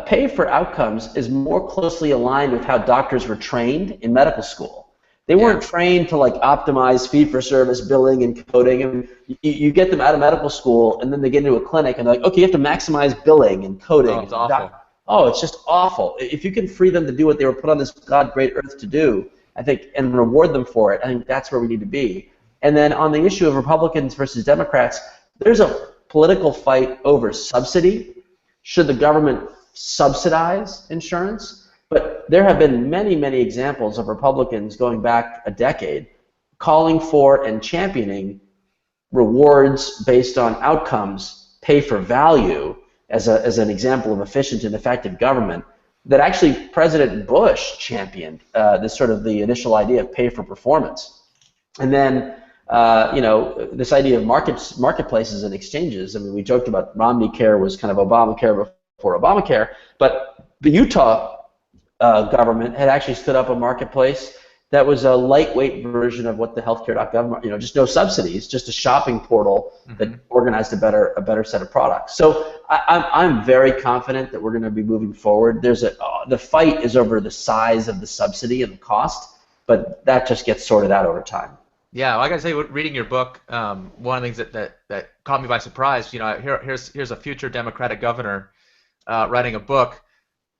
C: pay for outcomes is more closely aligned with how doctors were trained in medical school. They weren't trained to like optimize fee-for-service billing and coding. And you get them out of medical school, and then they get into a clinic, and they're like, okay, you have to maximize billing and coding.
B: Oh, it's awful.
C: It's just awful. If you can free them to do what they were put on this God great earth to do, I think, and reward them for it, I think that's where we need to be. And then on the issue of Republicans versus Democrats, there's a political fight over subsidy. Should the government subsidize insurance? But there have been many, many examples of Republicans going back a decade calling for and championing rewards based on outcomes, pay for value, as an example of efficient and effective government, that actually President Bush championed this sort of the initial idea of pay for performance. And then, this idea of marketplaces and exchanges. I mean, we joked about Romney Care was kind of Obamacare before Obamacare, but the Utah government had actually stood up a marketplace that was a lightweight version of what the healthcare.gov, just no subsidies, just a shopping portal that organized a better set of products. So I'm very confident that we're going to be moving forward. The fight is over the size of the subsidy and the cost, but that just gets sorted out over time.
B: Yeah, well, I gotta say, reading your book, one of the things that caught me by surprise, here's a future Democratic governor writing a book.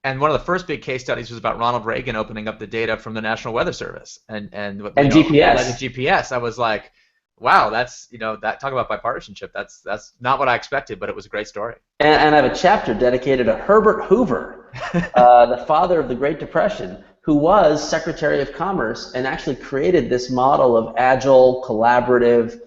B: And one of the first big case studies was about Ronald Reagan opening up the data from the National Weather Service and
C: GPS.
B: GPS. I was like, wow, that's that talk about bipartisanship. That's not what I expected, but it was a great story.
C: And I have a chapter dedicated to Herbert Hoover, the father of the Great Depression, who was Secretary of Commerce and actually created this model of agile, collaborative,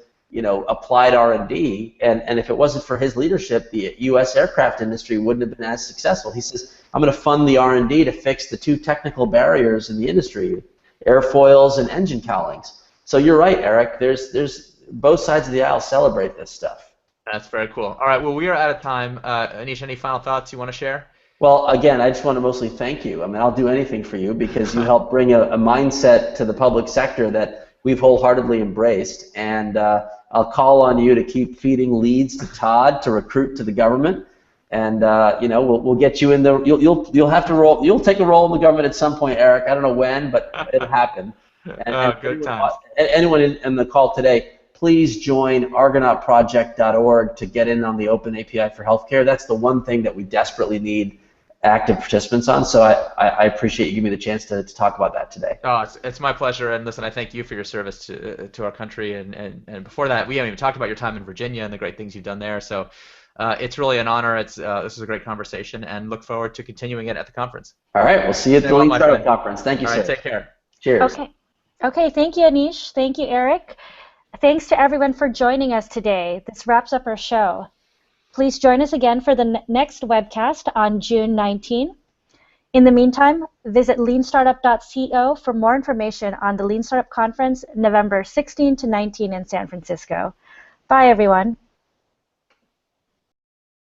C: applied R&D, and if it wasn't for his leadership, the U.S. aircraft industry wouldn't have been as successful. He says, I'm going to fund the R&D to fix the two technical barriers in the industry, airfoils and engine cowlings. So you're right, Eric. There's both sides of the aisle celebrate this stuff.
B: That's very cool. All right, well, we are out of time. Anish, any final thoughts you want to share?
C: Well, again, I just want to mostly thank you. I mean, I'll do anything for you because you help bring a mindset to the public sector that we've wholeheartedly embraced, and I'll call on you to keep feeding leads to Todd to recruit to the government, and we'll get you in the. You'll have to roll. You'll take a role in the government at some point, Eric. I don't know when, but it'll happen. And
B: good times.
C: Anyone in the call today, please join argonautproject.org to get in on the Open API for Healthcare. That's the one thing that we desperately need active participants on, so I appreciate you giving me the chance to talk about that today.
B: Oh, it's my pleasure, and listen, I thank you for your service to our country, and before that, we haven't even talked about your time in Virginia and the great things you've done there, so it's really an honor. This is a great conversation, and look forward to continuing it at the conference.
C: All right, we'll see you at the Lean Startup Conference. Thank you, sir.
B: All right, take care.
C: Cheers.
A: Okay, thank you, Aneesh. Thank you, Eric. Thanks to everyone for joining us today. This wraps up our show. Please join us again for the next webcast on June 19. In the meantime, visit leanstartup.co for more information on the Lean Startup Conference November 16 to 19 in San Francisco. Bye, everyone.